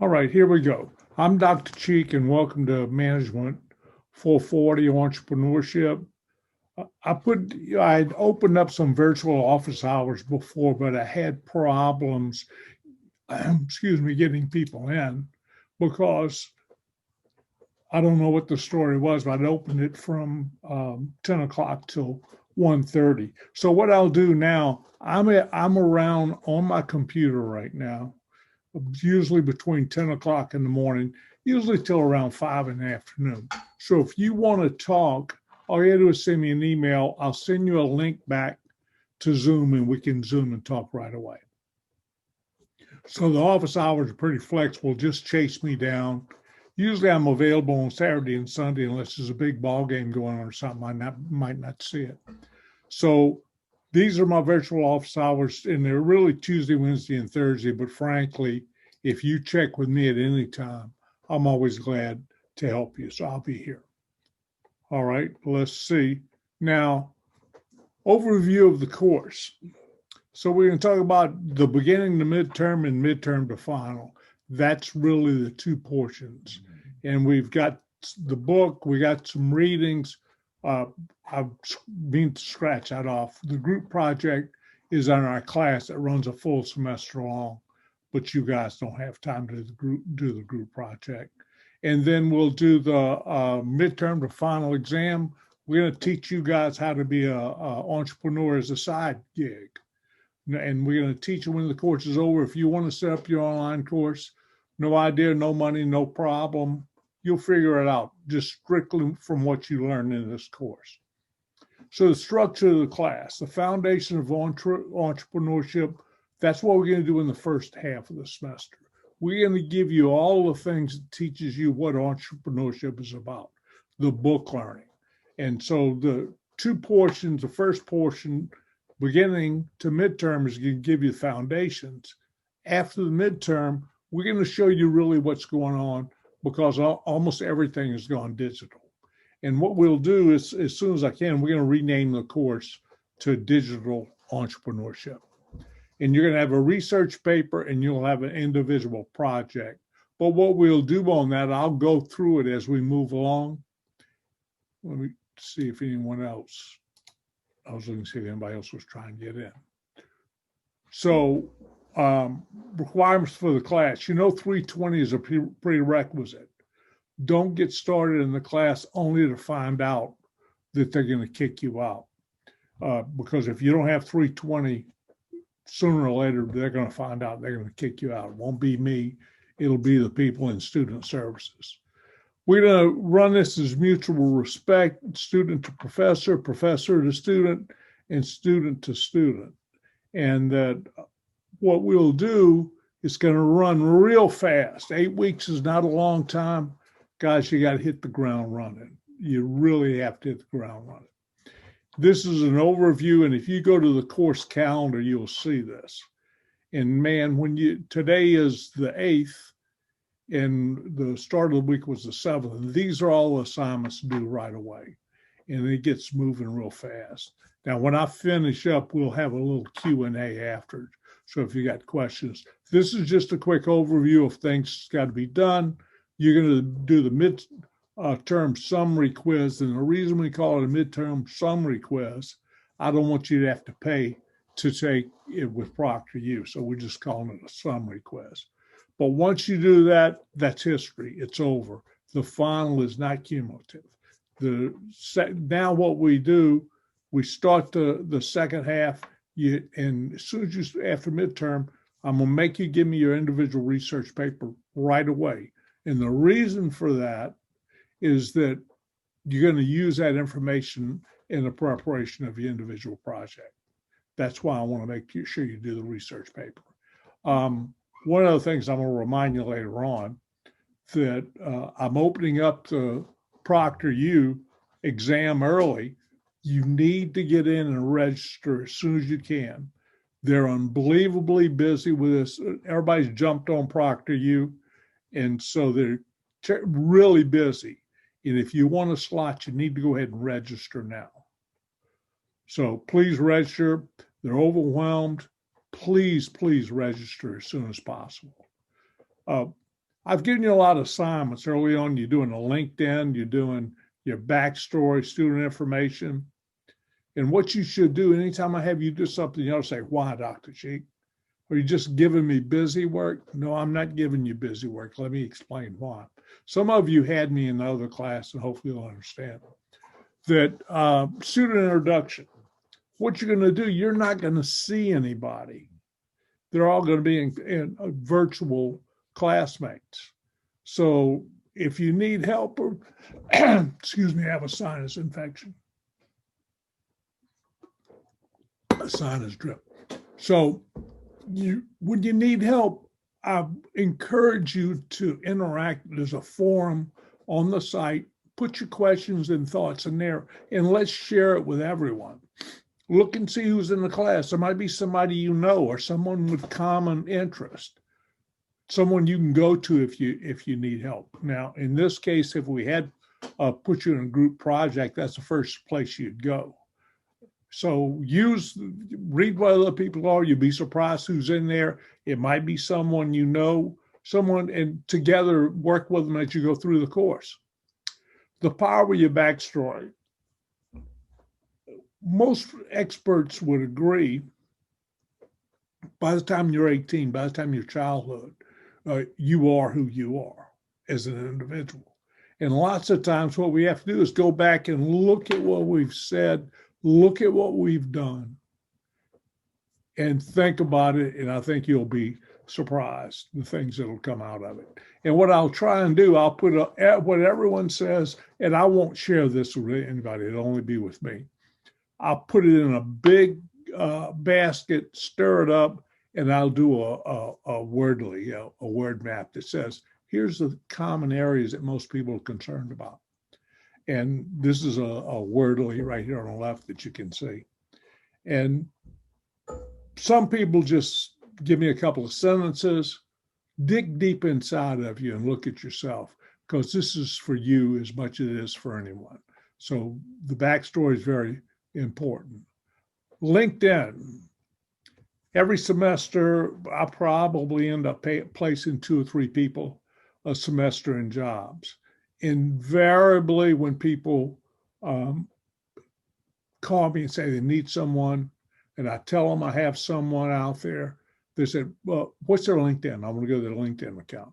All right, here we go. I'm Dr. Cheek, and welcome to Management 440 Entrepreneurship. I'd opened up some virtual office hours before, but I had problems, getting people in because I don't know what the story was, but I'd opened it from 10 o'clock till 1:30. So what I'll do now, I'm around on my computer right now, usually between 10 o'clock in the morning, usually till around 5 in the afternoon. So if you want to talk, all you have to do is send me an email. I'll send you a link back to Zoom and we can Zoom and talk right away. So the office hours are pretty flexible. Just chase me down. Usually I'm available on Saturday and Sunday unless there's a big ball game going on or something. I might not see it. So these are my virtual office hours, and they're really Tuesday, Wednesday, and Thursday. But frankly, if you check with me at any time, I'm always glad to help you. So I'll be here. All right, let's see. Now, overview of the course. So we're going to talk about the beginning, the midterm, and midterm to final. That's really the two portions. And we've got the book, we got some readings. I've been to scratch that off. The group project is on our class that runs a full semester long, but you guys don't have time to do the group project. And then we'll do the midterm to final exam. We're going to teach you guys how to be an entrepreneur as a side gig. And we're going to teach you when the course is over. If you want to set up your online course, no idea, no money, no problem. You'll figure it out just strictly from what you learn in this course. So the structure of the class, the foundation of entrepreneurship, that's what we're going to do in the first half of the semester. We're going to give you all the things that teaches you what entrepreneurship is about, the book learning. And so the two portions, the first portion, beginning to midterm, is going to give you the foundations. After the midterm, we're going to show you really what's going on because almost everything has gone digital. And what we'll do is, as soon as I can, we're going to rename the course to Digital Entrepreneurship. And you're going to have a research paper and you'll have an individual project. But what we'll do on that, I'll go through it as we move along. Let me see if anyone else, I was looking to see if anybody else was trying to get in. So requirements for the class, 320 is a prerequisite. Don't get started in the class only to find out that they're going to kick you out. Because if you don't have 320, sooner or later, they're going to find out they're going to kick you out. It won't be me. It'll be the people in student services. We're going to run this as mutual respect, student to professor, professor to student, and student to student. And that what we'll do is going to run real fast. 8 weeks is not a long time. Guys, you got to hit the ground running. You really have to hit the ground running. This is an overview, and if you go to the course calendar, you'll see this. And man, today is the 8th, and the start of the week was the 7th. And these are all assignments due right away, and it gets moving real fast. Now, when I finish up, we'll have a little Q&A after. So if you got questions, this is just a quick overview of things got to be done. You're going to do the midterm summary quiz. And the reason we call it a midterm summary quiz, I don't want you to have to pay to take it with ProctorU. So we're just calling it a summary quiz. But once you do that, that's history. It's over. The final is not cumulative. Now what we do, we start the second half, and as soon as after midterm, I'm going to make you give me your individual research paper right away. And the reason for that is that you're going to use that information in the preparation of your individual project. That's why I want to make sure you do the research paper. One of the things I'm going to remind you later on that I'm opening up the ProctorU exam early. You need to get in and register as soon as you can. They're unbelievably busy with this. Everybody's jumped on ProctorU, and so they're really busy. And if you want a slot, you need to go ahead and register now. So please register. They're overwhelmed. Please register as soon as possible. I've given you a lot of assignments early on. You're doing a LinkedIn, you're doing your backstory, student information. And what you should do anytime I have you do something, you don't say, why, Dr. Cheek? Are you just giving me busy work? No, I'm not giving you busy work. Let me explain why. Some of you had me in the other class, and hopefully you'll understand that student introduction. What you're going to do, you're not going to see anybody. They're all going to be in virtual classmates. So if you need help or, excuse me, I have a sinus infection, a sinus drip. So when you need help, I encourage you to interact. There's a forum on the site. Put your questions and thoughts in there, and let's share it with everyone. Look and see who's in the class. There might be somebody you know or someone with common interest, someone you can go to if you need help. Now, in this case, if we had put you in a group project, that's the first place you'd go. So read what other people are. You'll be surprised who's in there. It might be someone you know, and together work with them as you go through the course. The power of your backstory. Most experts would agree by the time you're 18, by the time you're childhood, you are who you are as an individual. And lots of times what we have to do is go back and look at what we've said, look at what we've done, and think about it. And I think you'll be surprised the things that'll come out of it. And what I'll try and do, I'll put what everyone says, and I won't share this with anybody. It'll only be with me. I'll put it in a big basket, stir it up, and I'll do a wordly, a word map that says, here's the common areas that most people are concerned about. And this is a wordly right here on the left that you can see. And some people just give me a couple of sentences, dig deep inside of you and look at yourself, because this is for you as much as it is for anyone. So the backstory is very important. LinkedIn. Every semester, I probably end up placing 2 or 3 people a semester in jobs. Invariably, when people call me and say they need someone, and I tell them I have someone out there, they said, well, what's their LinkedIn? I want to go to their LinkedIn account.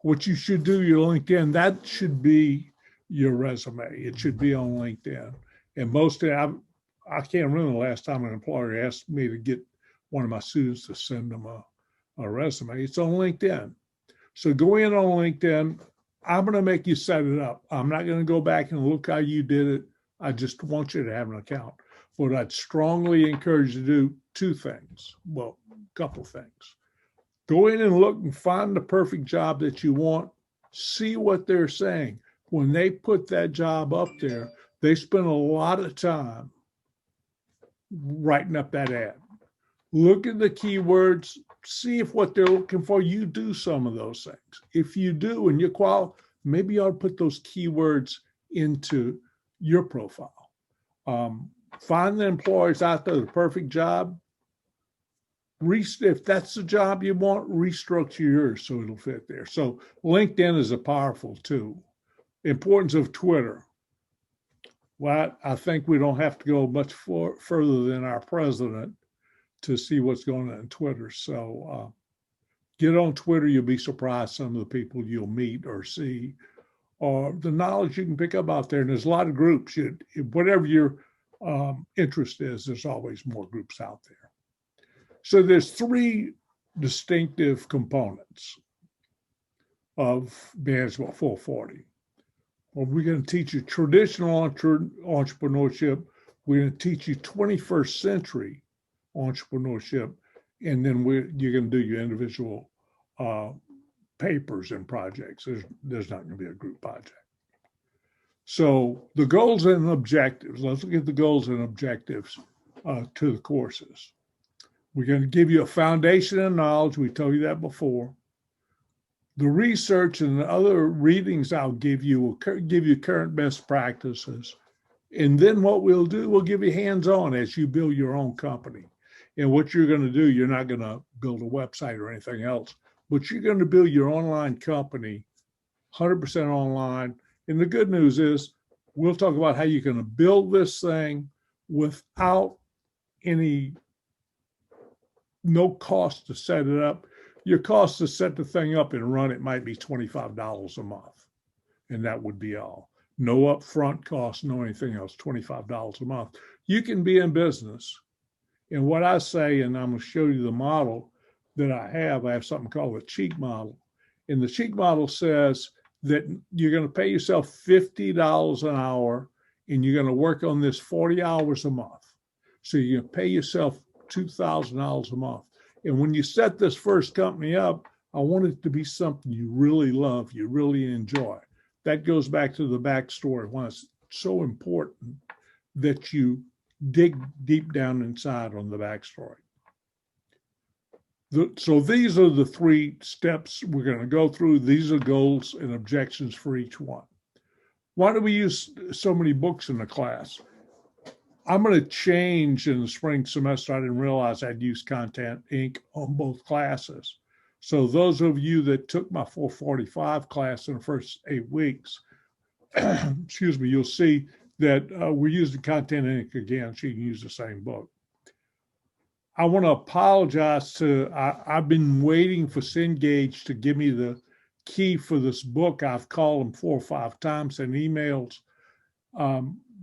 What you should do, your LinkedIn, that should be your resume. It should be on LinkedIn. And I can't remember the last time an employer asked me to get one of my students to send them a resume. It's on LinkedIn. So go in on LinkedIn. I'm going to make you set it up. I'm not going to go back and look how you did it. I just want you to have an account. What I'd strongly encourage you to do, 2 things. Well, a couple things. Go in and look and find the perfect job that you want. See what they're saying. When they put that job up there, they spend a lot of time writing up that ad. Look at the keywords, see if what they're looking for, you do some of those things. If you do and you're qualified, maybe you ought to put those keywords into your profile. Find the employers out there, the perfect job. If that's the job you want, restructure yours so it'll fit there. So LinkedIn is a powerful tool. Importance of Twitter. Well, I think we don't have to go much further than our president to see what's going on Twitter. So get on Twitter. You'll be surprised some of the people you'll meet or see, or the knowledge you can pick up out there. And there's a lot of groups. Whatever your interest is, there's always more groups out there. So there's 3 distinctive components of Management 440. Well, we're going to teach you traditional entrepreneurship. We're going to teach you 21st century entrepreneurship, and then you're going to do your individual papers and projects. There's not going to be a group project. So the goals and objectives. Let's look at the goals and objectives to the courses. We're going to give you a foundation of knowledge. We told you that before. The research and the other readings I'll give you will give you current best practices. And then what we'll do, we'll give you hands-on as you build your own company. And what you're going to do, you're not going to build a website or anything else. but you're going to build your online company 100% online. And the good news is we'll talk about how you're going to build this thing without no cost to set it up. Your cost to set the thing up and run it might be $25 a month. And that would be all. No upfront cost, no anything else, $25 a month. You can be in business. And what I say, and I'm going to show you the model that I have something called a cheek model. And the cheek model says that you're going to pay yourself $50 an hour and you're going to work on this 40 hours a month. So you're going to pay yourself $2,000 a month. And when you set this first company up, I want it to be something you really love, you really enjoy. That goes back to the backstory, why it's so important that you dig deep down inside on the backstory. So these are the 3 steps we're going to go through. These are goals and objections for each one. Why do we use so many books in the class? I'm going to change in the spring semester. I didn't realize I'd use Content Inc. on both classes. So those of you that took my 445 class in the first 8 weeks, excuse me, you'll see that we're using Content Inc. again, so you can use the same book. I want to apologize I've been waiting for Cengage to give me the key for this book. I've called them 4 or 5 times in emails.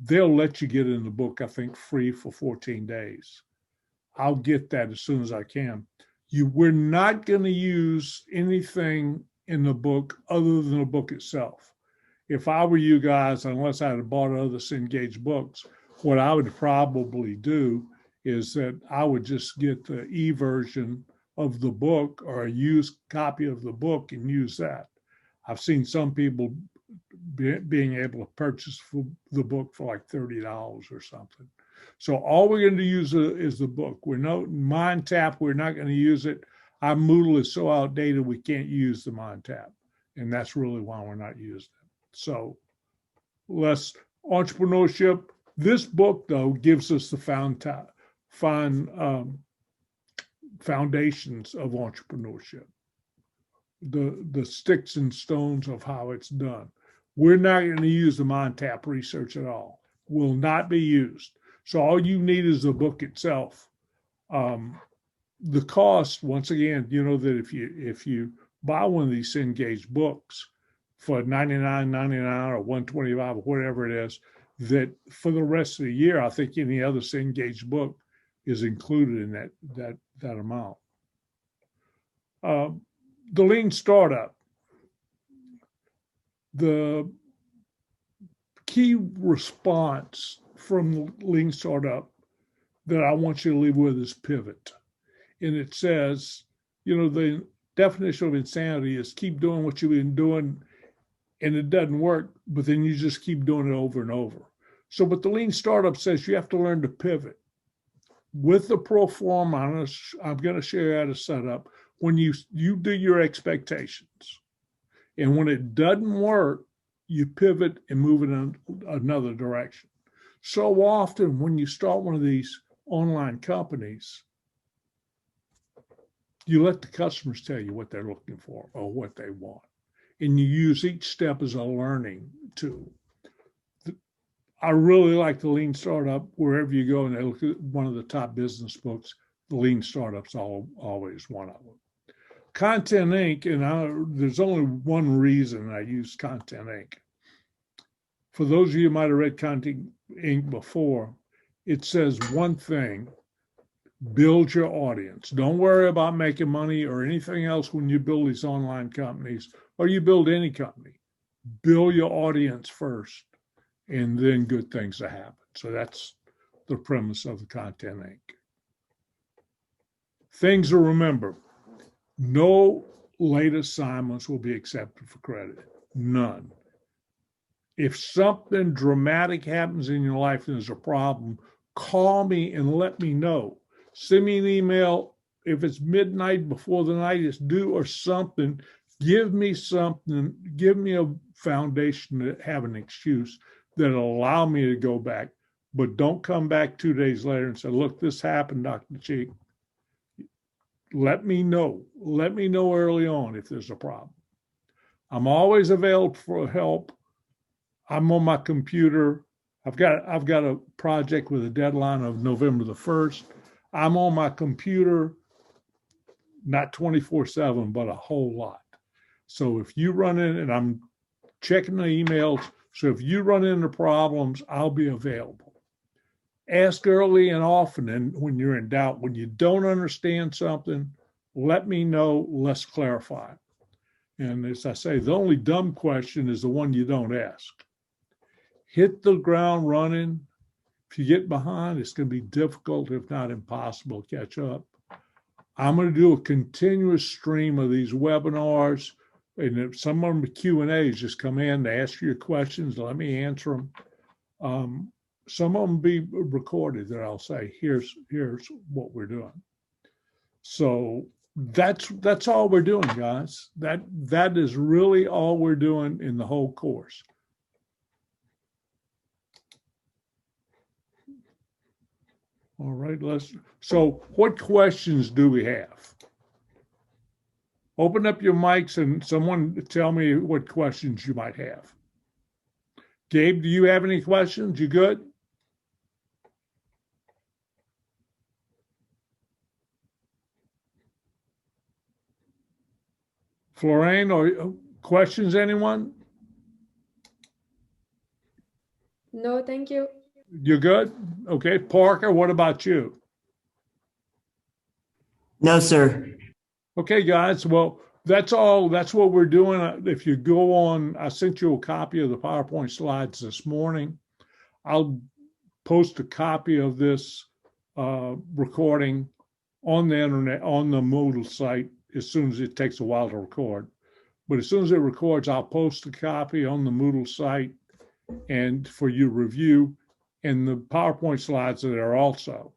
They'll let you get in the book, I think, free for 14 days. I'll get that as soon as I can. We're not going to use anything in the book other than the book itself. If I were you guys, unless I had bought other Cengage books, what I would probably do is that I would just get the e-version of the book or a used copy of the book and use that. I've seen some people being able to purchase the book for like $30 or something. So all we're going to use is the book. MindTap, we're not going to use it. Our Moodle is so outdated, we can't use the MindTap. And that's really why we're not using it. So less entrepreneurship. This book, though, gives us the foundations of entrepreneurship, the sticks and stones of how it's done. We're not going to use the MindTap research at all. Will not be used. So all you need is the book itself. The cost, once again, you know that if you buy one of these Cengage books for $99.99 or $125 or whatever it is, that for the rest of the year, I think any other Cengage book is included in that amount. The Lean Startup. The key response from the Lean Startup that I want you to leave with is pivot. And it says, the definition of insanity is keep doing what you've been doing and it doesn't work, but then you just keep doing it over and over. So, but the Lean Startup says you have to learn to pivot. With the pro forma, I'm going to show you how to set up. When you do your expectations, and when it doesn't work, you pivot and move in another direction. So often when you start one of these online companies, you let the customers tell you what they're looking for or what they want. And you use each step as a learning tool. I really like the Lean Startup. Wherever you go and they look at one of the top business books, the Lean Startup's always one of them. Content Inc., and there's only one reason I use Content Inc. For those of you who might have read Content Inc. before, it says one thing: build your audience. Don't worry about making money or anything else when you build these online companies or you build any company. Build your audience first, and then good things will happen. So that's the premise of the Content Inc. Things to remember. No late assignments will be accepted for credit. None. If something dramatic happens in your life and there's a problem, call me and let me know. Send me an email. If it's midnight before the night is due or something, give me something. Give me a foundation to have an excuse that'll allow me to go back. But don't come back 2 days later and say, look, this happened, Dr. Cheek. let me know. Let me know early on if there's a problem. I'm always available for help. I'm on my computer. I've got a project with a deadline of November the 1st. I'm on my computer, not 24/7, but a whole lot. So if you run in, and I'm checking the emails, so if you run into problems, I'll be available. Ask early and often, and when you're in doubt, when you don't understand something, let me know, let's clarify. And as I say, the only dumb question is the one you don't ask. Hit the ground running. If you get behind, it's going to be difficult, if not impossible, to catch up. I'm going to do a continuous stream of these webinars, and if some of them are Q&As, just come in to ask your questions, let me answer them. Some of them be recorded that I'll say, here's what we're doing. So that's all we're doing, guys. That is really all we're doing in the whole course. All right, so what questions do we have? Open up your mics and someone tell me what questions you might have. Gabe, do you have any questions? You good? Florine, or questions, anyone? No, thank you. You good? Okay. Parker, what about you? No, sir. Okay, guys. Well, that's all. That's what we're doing. If you go on, I sent you a copy of the PowerPoint slides this morning. I'll post a copy of this recording on the internet, on the Moodle site, as soon as it takes a while to record. But as soon as it records, I'll post a copy on the Moodle site and for you review, and the PowerPoint slides that are also.